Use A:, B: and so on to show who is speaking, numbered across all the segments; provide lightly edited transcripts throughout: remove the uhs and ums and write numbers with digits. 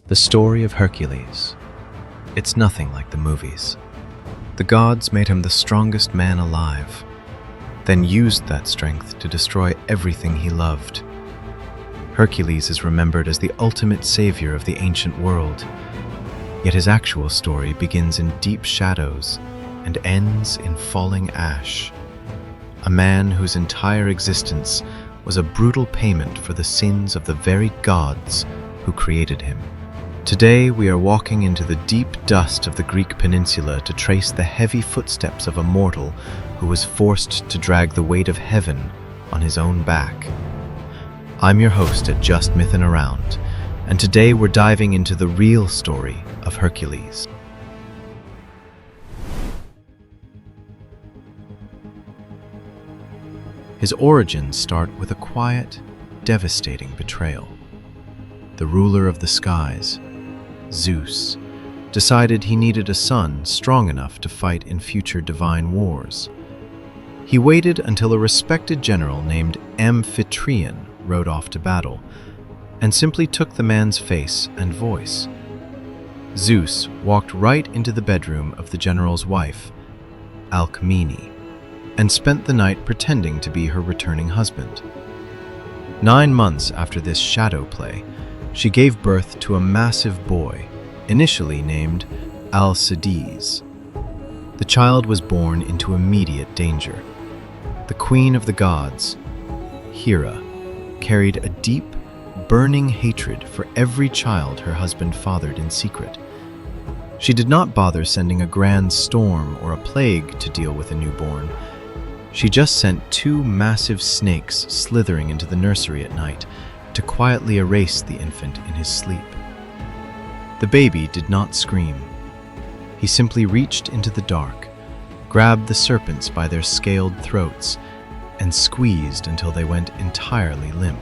A: The story of Hercules. It's nothing like the movies. The gods made him the strongest man alive, then used that strength to destroy everything he loved. Hercules is remembered as the ultimate savior of the ancient world, yet his actual story begins in deep shadows and ends in falling ash. A man whose entire existence was a brutal payment for the sins of the very gods who created him. Today we are walking into the deep dust of the Greek peninsula to trace the heavy footsteps of a mortal who was forced to drag the weight of heaven on his own back. I'm your host at Just Myth and Around, and today we're diving into the real story of Hercules. His origins start with a quiet, devastating betrayal. The ruler of the skies, Zeus, decided he needed a son strong enough to fight in future divine wars. He waited until a respected general named Amphitryon rode off to battle, and simply took the man's face and voice. Zeus walked right into the bedroom of the general's wife, Alcmene, and spent the night pretending to be her returning husband. 9 months after this shadow play, she gave birth to a massive boy, initially named Alcides. The child was born into immediate danger. The queen of the gods, Hera, carried a deep, burning hatred for every child her husband fathered in secret. She did not bother sending a grand storm or a plague to deal with a newborn. She just sent 2 massive snakes slithering into the nursery at night to quietly erase the infant in his sleep. The baby did not scream. He simply reached into the dark, grabbed the serpents by their scaled throats, and squeezed until they went entirely limp.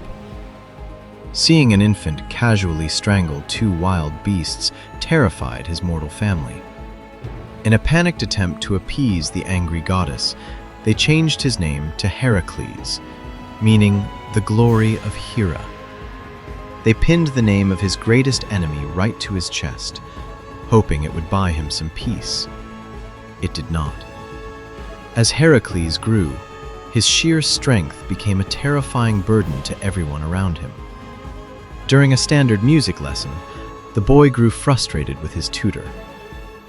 A: Seeing an infant casually strangle 2 wild beasts terrified his mortal family. In a panicked attempt to appease the angry goddess, they changed his name to Heracles, meaning the glory of Hera. They pinned the name of his greatest enemy right to his chest, hoping it would buy him some peace. It did not. As Heracles grew, his sheer strength became a terrifying burden to everyone around him. During a standard music lesson, the boy grew frustrated with his tutor.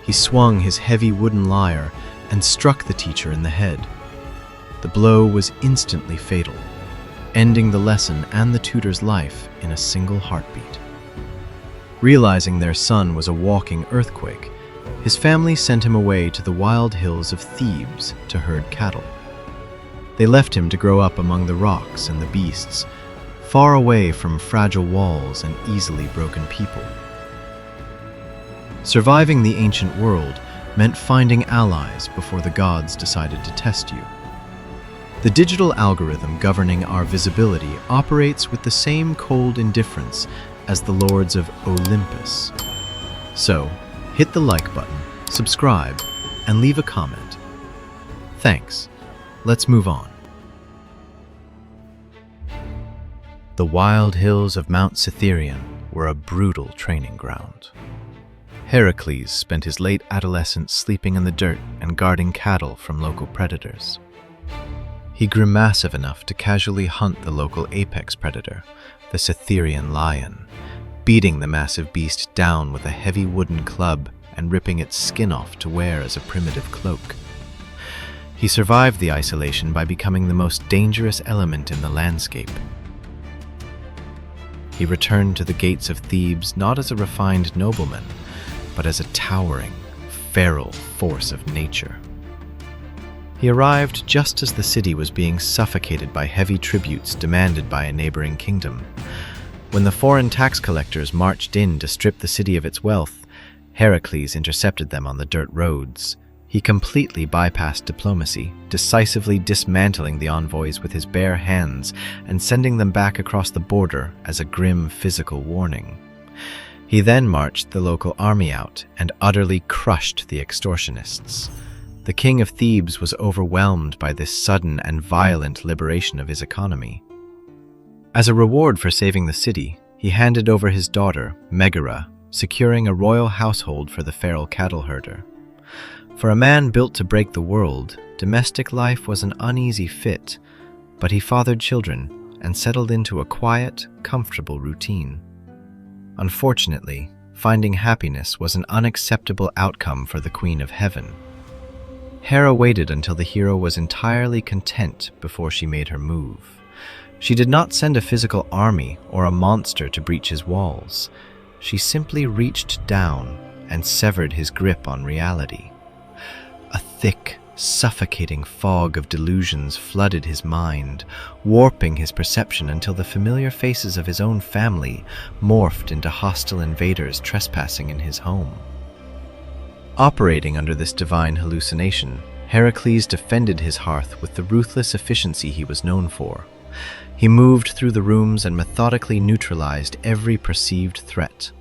A: He swung his heavy wooden lyre and struck the teacher in the head. The blow was instantly fatal, ending the lesson and the tutor's life in a single heartbeat. Realizing their son was a walking earthquake, his family sent him away to the wild hills of Thebes to herd cattle. They left him to grow up among the rocks and the beasts, far away from fragile walls and easily broken people. Surviving the ancient world meant finding allies before the gods decided to test you. The digital algorithm governing our visibility operates with the same cold indifference as the lords of Olympus. So, hit the like button, subscribe, and leave a comment. Thanks. Let's move on. The wild hills of Mount Cytherion were a brutal training ground. Heracles spent his late adolescence sleeping in the dirt and guarding cattle from local predators. He grew massive enough to casually hunt the local apex predator, the Nemean Lion, beating the massive beast down with a heavy wooden club and ripping its skin off to wear as a primitive cloak. He survived the isolation by becoming the most dangerous element in the landscape. He returned to the gates of Thebes not as a refined nobleman, but as a towering, feral force of nature. He arrived just as the city was being suffocated by heavy tributes demanded by a neighboring kingdom. When the foreign tax collectors marched in to strip the city of its wealth, Heracles intercepted them on the dirt roads. He completely bypassed diplomacy, decisively dismantling the envoys with his bare hands and sending them back across the border as a grim physical warning. He then marched the local army out and utterly crushed the extortionists. The king of Thebes was overwhelmed by this sudden and violent liberation of his economy. As a reward for saving the city, he handed over his daughter, Megara, securing a royal household for the feral cattle herder. For a man built to break the world, domestic life was an uneasy fit, but he fathered children and settled into a quiet, comfortable routine. Unfortunately, finding happiness was an unacceptable outcome for the Queen of Heaven. Hera waited until the hero was entirely content before she made her move. She did not send a physical army or a monster to breach his walls. She simply reached down and severed his grip on reality. A thick, suffocating fog of delusions flooded his mind, warping his perception until the familiar faces of his own family morphed into hostile invaders trespassing in his home. Operating under this divine hallucination, Heracles defended his hearth with the ruthless efficiency he was known for. He moved through the rooms and methodically neutralized every perceived threat.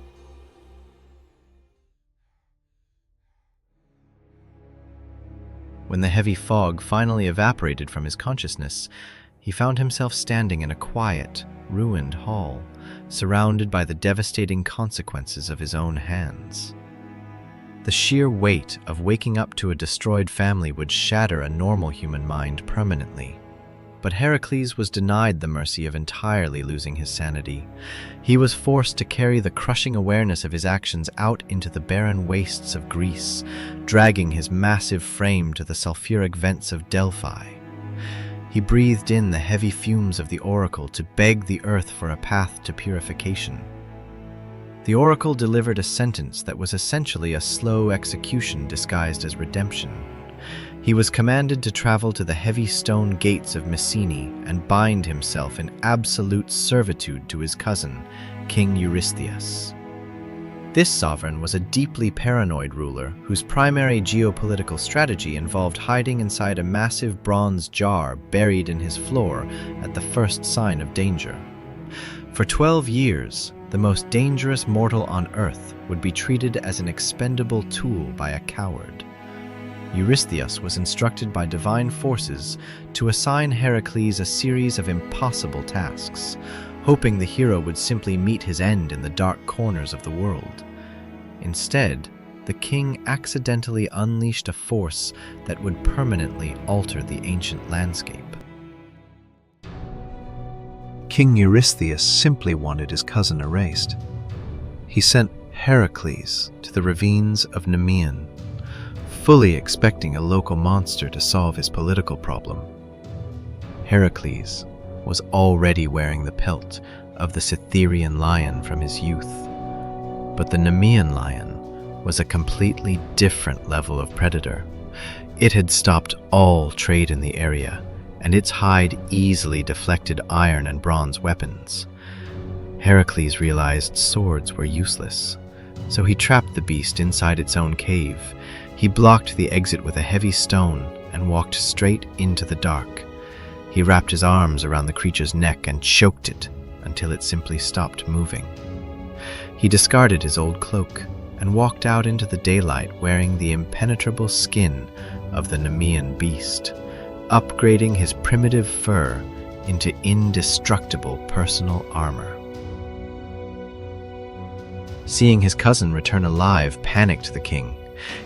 A: When the heavy fog finally evaporated from his consciousness, he found himself standing in a quiet, ruined hall, surrounded by the devastating consequences of his own hands. The sheer weight of waking up to a destroyed family would shatter a normal human mind permanently. But Heracles was denied the mercy of entirely losing his sanity. He was forced to carry the crushing awareness of his actions out into the barren wastes of Greece, dragging his massive frame to the sulfuric vents of Delphi. He breathed in the heavy fumes of the oracle to beg the earth for a path to purification. The oracle delivered a sentence that was essentially a slow execution disguised as redemption. He was commanded to travel to the heavy stone gates of Mycenae and bind himself in absolute servitude to his cousin, King Eurystheus. This sovereign was a deeply paranoid ruler whose primary geopolitical strategy involved hiding inside a massive bronze jar buried in his floor at the first sign of danger. For 12 years, the most dangerous mortal on Earth would be treated as an expendable tool by a coward. Eurystheus was instructed by divine forces to assign Heracles a series of impossible tasks, hoping the hero would simply meet his end in the dark corners of the world. Instead, the king accidentally unleashed a force that would permanently alter the ancient landscape. King Eurystheus simply wanted his cousin erased. He sent Heracles to the ravines of Nemean, fully expecting a local monster to solve his political problem. Heracles was already wearing the pelt of the Cytherean lion from his youth, but the Nemean lion was a completely different level of predator. It had stopped all trade in the area, and its hide easily deflected iron and bronze weapons. Heracles realized swords were useless, so he trapped the beast inside its own cave. He blocked the exit with a heavy stone and walked straight into the dark. He wrapped his arms around the creature's neck and choked it until it simply stopped moving. He discarded his old cloak and walked out into the daylight wearing the impenetrable skin of the Nemean beast, upgrading his primitive fur into indestructible personal armor. Seeing his cousin return alive panicked the king.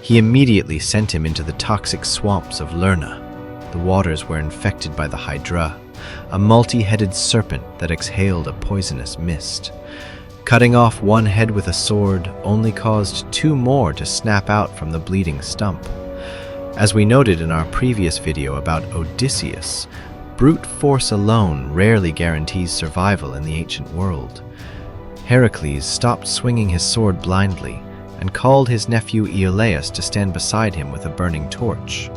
A: He immediately sent him into the toxic swamps of Lerna. The waters were infected by the Hydra, a multi-headed serpent that exhaled a poisonous mist. Cutting off one head with a sword only caused 2 more to snap out from the bleeding stump. As we noted in our previous video about Odysseus, brute force alone rarely guarantees survival in the ancient world. Heracles stopped swinging his sword blindly and called his nephew Iolaus to stand beside him with a burning torch.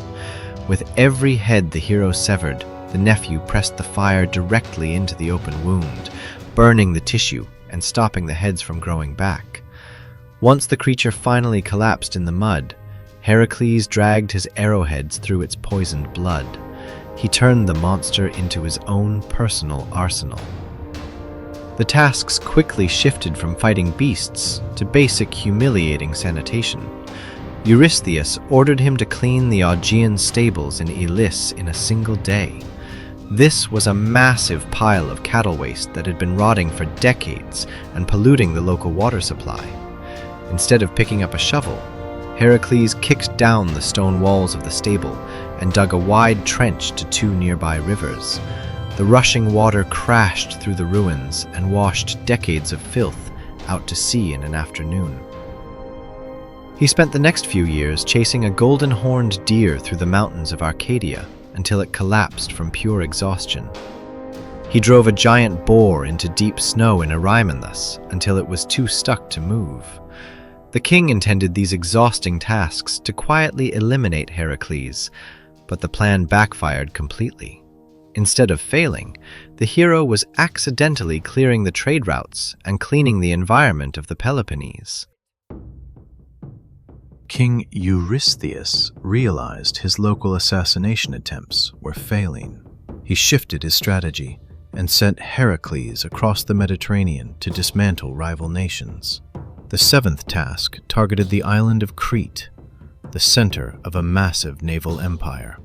A: With every head the hero severed, the nephew pressed the fire directly into the open wound, burning the tissue and stopping the heads from growing back. Once the creature finally collapsed in the mud, Heracles dragged his arrowheads through its poisoned blood. He turned the monster into his own personal arsenal. The tasks quickly shifted from fighting beasts to basic humiliating sanitation. Eurystheus ordered him to clean the Augean stables in Elis in a single day. This was a massive pile of cattle waste that had been rotting for decades and polluting the local water supply. Instead of picking up a shovel, Heracles kicked down the stone walls of the stable and dug a wide trench to 2 nearby rivers. The rushing water crashed through the ruins and washed decades of filth out to sea in an afternoon. He spent the next few years chasing a golden-horned deer through the mountains of Arcadia until it collapsed from pure exhaustion. He drove a giant boar into deep snow in Erymanthus until it was too stuck to move. The king intended these exhausting tasks to quietly eliminate Heracles, but the plan backfired completely. Instead of failing, the hero was accidentally clearing the trade routes and cleaning the environment of the Peloponnese.
B: King Eurystheus realized his local assassination attempts were failing. He shifted his strategy and sent Heracles across the Mediterranean to dismantle rival nations. The 7th task targeted the island of Crete, the center of a massive naval empire.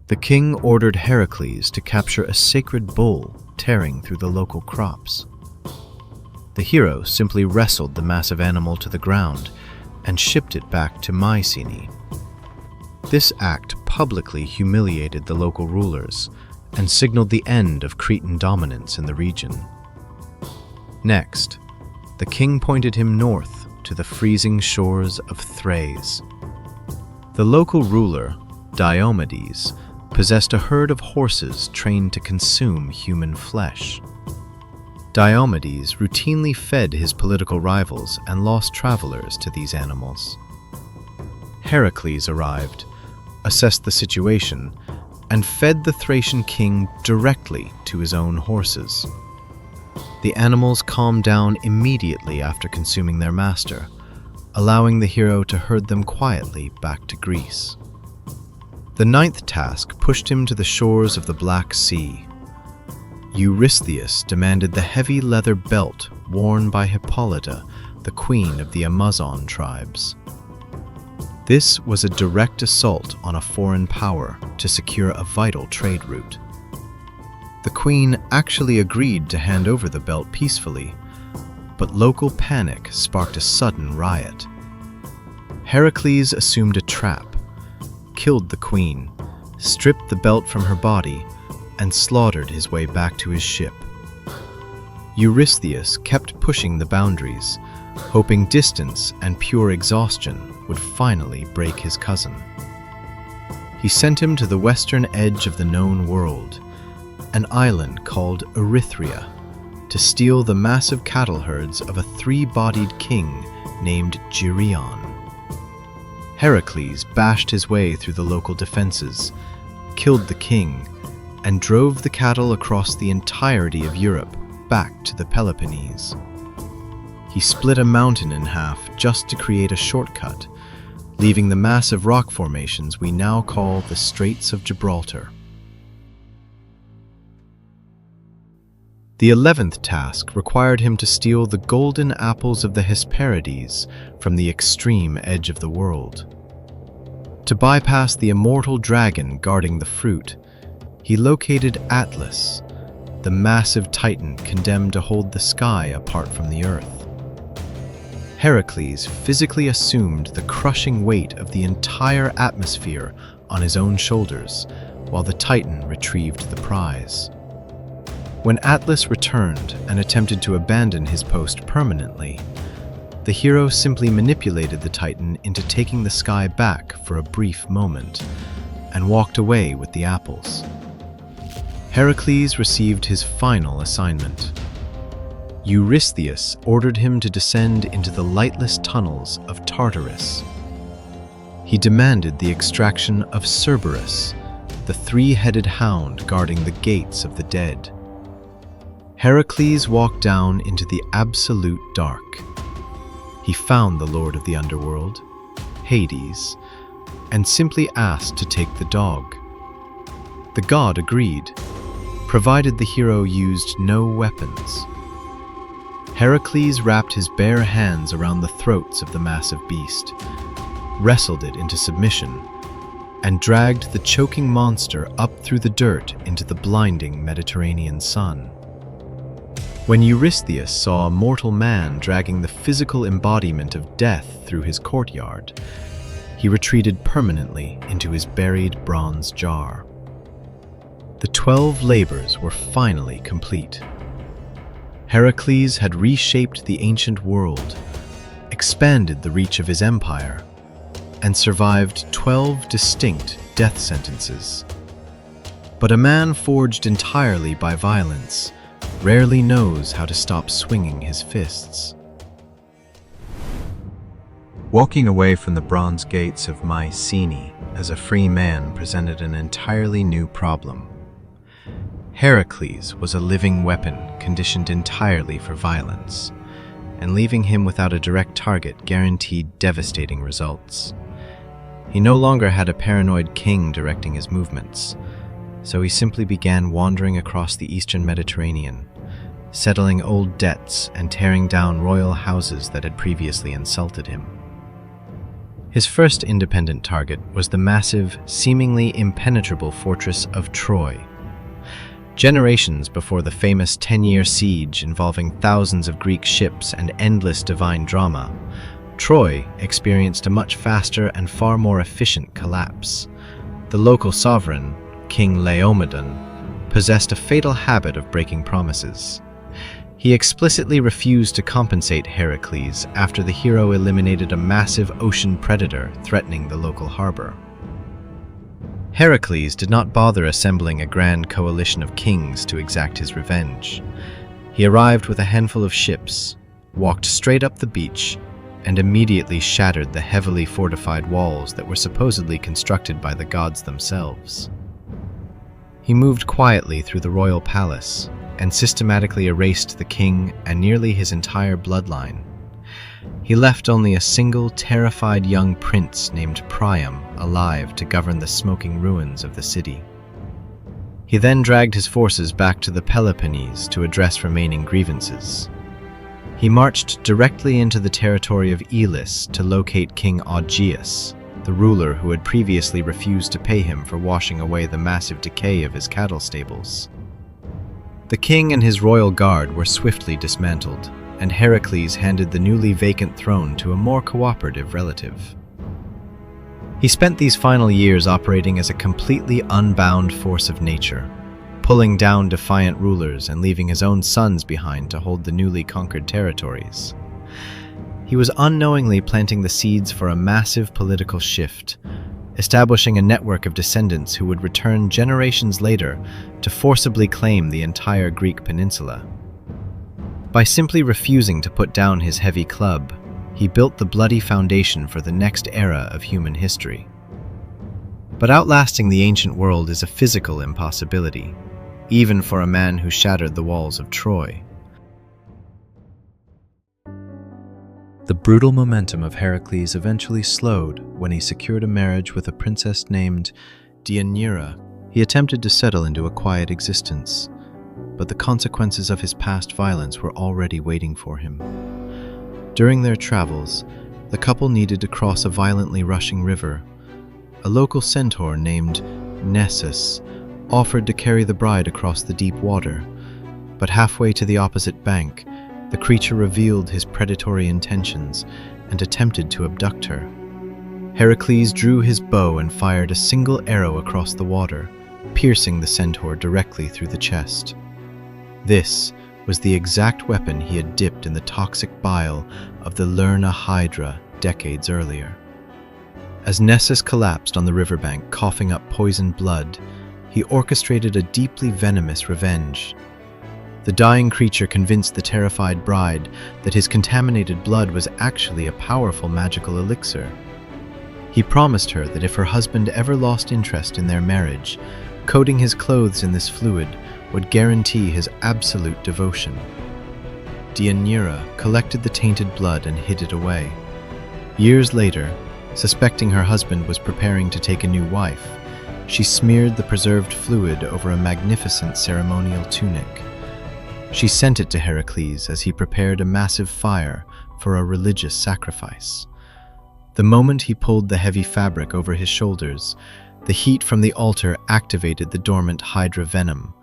B: The king ordered Heracles to capture a sacred bull tearing through the local crops. The hero simply wrestled the massive animal to the ground and shipped it back to Mycenae. This act publicly humiliated the local rulers and signaled the end of Cretan dominance in the region. Next, the king pointed him north to the freezing shores of Thrace. The local ruler, Diomedes, possessed a herd of horses trained to consume human flesh. Diomedes routinely fed his political rivals and lost travelers to these animals. Heracles arrived, assessed the situation, and fed the Thracian king directly to his own horses. The animals calmed down immediately after consuming their master, allowing the hero to herd them quietly back to Greece. The 9th task pushed him to the shores of the Black Sea. Eurystheus demanded the heavy leather belt worn by Hippolyta, the queen of the Amazon tribes. This was a direct assault on a foreign power to secure a vital trade route. The queen actually agreed to hand over the belt peacefully, but local panic sparked a sudden riot. Heracles assumed a trap, killed the queen, stripped the belt from her body, and slaughtered his way back to his ship. Eurystheus kept pushing the boundaries, hoping distance and pure exhaustion would finally break his cousin. He sent him to the western edge of the known world, an island called Erythrea, to steal the massive cattle herds of a 3-bodied king named Geryon. Heracles bashed his way through the local defenses, killed the king, and drove the cattle across the entirety of Europe back to the Peloponnese. He split a mountain in half just to create a shortcut, leaving the massive rock formations we now call the Straits of Gibraltar. The 11th task required him to steal the golden apples of the Hesperides from the extreme edge of the world. To bypass the immortal dragon guarding the fruit, he located Atlas, the massive titan condemned to hold the sky apart from the earth. Heracles physically assumed the crushing weight of the entire atmosphere on his own shoulders, while the titan retrieved the prize. When Atlas returned and attempted to abandon his post permanently, the hero simply manipulated the titan into taking the sky back for a brief moment and walked away with the apples. Heracles received his final assignment. Eurystheus ordered him to descend into the lightless tunnels of Tartarus. He demanded the extraction of Cerberus, the 3-headed hound guarding the gates of the dead. Heracles walked down into the absolute dark. He found the Lord of the Underworld, Hades, and simply asked to take the dog. The god agreed, provided the hero used no weapons. Heracles wrapped his bare hands around the throats of the massive beast, wrestled it into submission, and dragged the choking monster up through the dirt into the blinding Mediterranean sun.
A: When Eurystheus saw a mortal man dragging the physical embodiment of death through his courtyard, he retreated permanently into his buried bronze jar. The 12 labors were finally complete. Heracles had reshaped the ancient world, expanded the reach of his empire, and survived 12 distinct death sentences. But a man forged entirely by violence rarely knows how to stop swinging his fists.
B: Walking away from the bronze gates of Mycenae as a free man presented an entirely new problem. Heracles was a living weapon conditioned entirely for violence, and leaving him without a direct target guaranteed devastating results. He no longer had a paranoid king directing his movements, so he simply began wandering across the eastern Mediterranean, settling old debts and tearing down royal houses that had previously insulted him. His first independent target was the massive, seemingly impenetrable fortress of Troy. Generations before the famous 10-year siege involving thousands of Greek ships and endless divine drama, Troy experienced a much faster and far more efficient collapse. The local sovereign, King Laomedon, possessed a fatal habit of breaking promises. He explicitly refused to compensate Heracles after the hero eliminated a massive ocean predator threatening the local harbor. Heracles did not bother assembling a grand coalition of kings to exact his revenge. He arrived with a handful of ships, walked straight up the beach, and immediately shattered the heavily fortified walls that were supposedly constructed by the gods themselves. He moved quietly through the royal palace and systematically erased the king and nearly his entire bloodline. He left only a single terrified young prince named Priam alive to govern the smoking ruins of the city. He then dragged his forces back to the Peloponnese to address remaining grievances. He marched directly into the territory of Elis to locate King Augeas, the ruler who had previously refused to pay him for washing away the massive decay of his cattle stables. The king and his royal guard were swiftly dismantled, and Heracles handed the newly vacant throne to a more cooperative relative. He spent these final years operating as a completely unbound force of nature, pulling down defiant rulers and leaving his own sons behind to hold the newly conquered territories. He was unknowingly planting the seeds for a massive political shift, establishing a network of descendants who would return generations later to forcibly claim the entire Greek peninsula. By simply refusing to put down his heavy club, he built the bloody foundation for the next era of human history. But outlasting the ancient world is a physical impossibility, even for a man who shattered the walls of Troy. The brutal momentum of Heracles eventually slowed when he secured a marriage with a princess named Deianira. He attempted to settle into a quiet existence, but the consequences of his past violence were already waiting for him. During their travels, the couple needed to cross a violently rushing river. A local centaur named Nessus offered to carry the bride across the deep water, but halfway to the opposite bank, the creature revealed his predatory intentions and attempted to abduct her. Heracles drew his bow and fired a single arrow across the water, piercing the centaur directly through the chest. This was the exact weapon he had dipped in the toxic bile of the Lernaean Hydra decades earlier. As Nessus collapsed on the riverbank, coughing up poisoned blood, he orchestrated a deeply venomous revenge. The dying creature convinced the terrified bride that his contaminated blood was actually a powerful magical elixir. He promised her that if her husband ever lost interest in their marriage, coating his clothes in this fluid would guarantee his absolute devotion. Deianira collected the tainted blood and hid it away. Years later, suspecting her husband was preparing to take a new wife, she smeared the preserved fluid over a magnificent ceremonial tunic. She sent it to Heracles as he prepared a massive fire for a religious sacrifice. The moment he pulled the heavy fabric over his shoulders, the heat from the altar activated the dormant Hydra venom.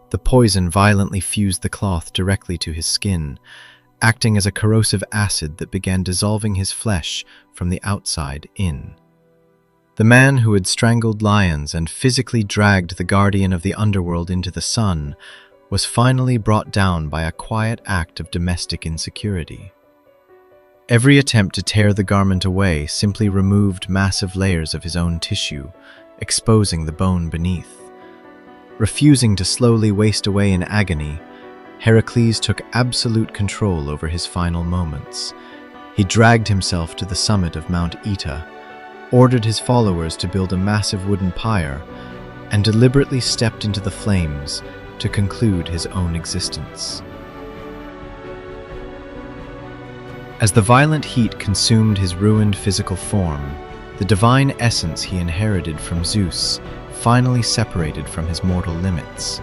A: The poison violently fused the cloth directly to his skin, acting as a corrosive acid that began dissolving his flesh from the outside in. The man who had strangled lions and physically dragged the guardian of the underworld into the sun was finally brought down by a quiet act of domestic insecurity. Every attempt to tear the garment away simply removed massive layers of his own tissue, exposing the bone beneath. Refusing to slowly waste away in agony, Heracles took absolute control over his final moments. He dragged himself to the summit of Mount Oeta, ordered his followers to build a massive wooden pyre, and deliberately stepped into the flames to conclude his own existence. As the violent heat consumed his ruined physical form, the divine essence he inherited from Zeus finally separated from his mortal limits.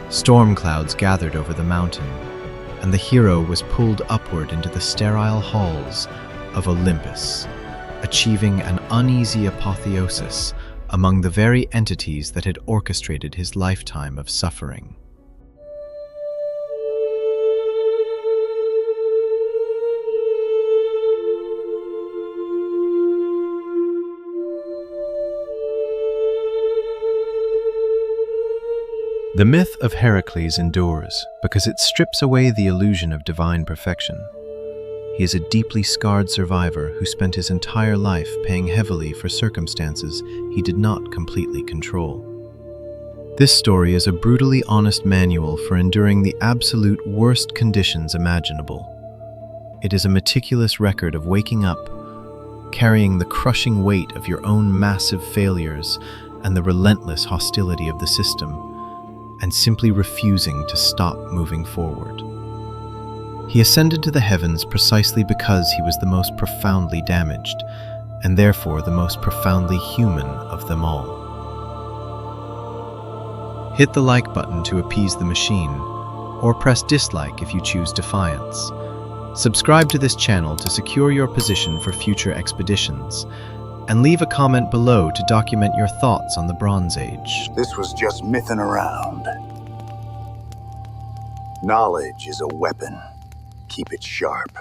A: Storm clouds gathered over the mountain, and the hero was pulled upward into the sterile halls of Olympus, achieving an uneasy apotheosis among the very entities that had orchestrated his lifetime of suffering. The myth of Heracles endures because it strips away the illusion of divine perfection. He is a deeply scarred survivor who spent his entire life paying heavily for circumstances he did not completely control. This story is a brutally honest manual for enduring the absolute worst conditions imaginable. It is a meticulous record of waking up, carrying the crushing weight of your own massive failures and the relentless hostility of the system, and simply refusing to stop moving forward. He ascended to the heavens precisely because he was the most profoundly damaged, and therefore the most profoundly human of them all. Hit the like button to appease the machine, or press dislike if you choose defiance. Subscribe to this channel to secure your position for future expeditions, and leave a comment below to document your thoughts on the Bronze Age.
C: This was just mything around. Knowledge is a weapon. Keep it sharp.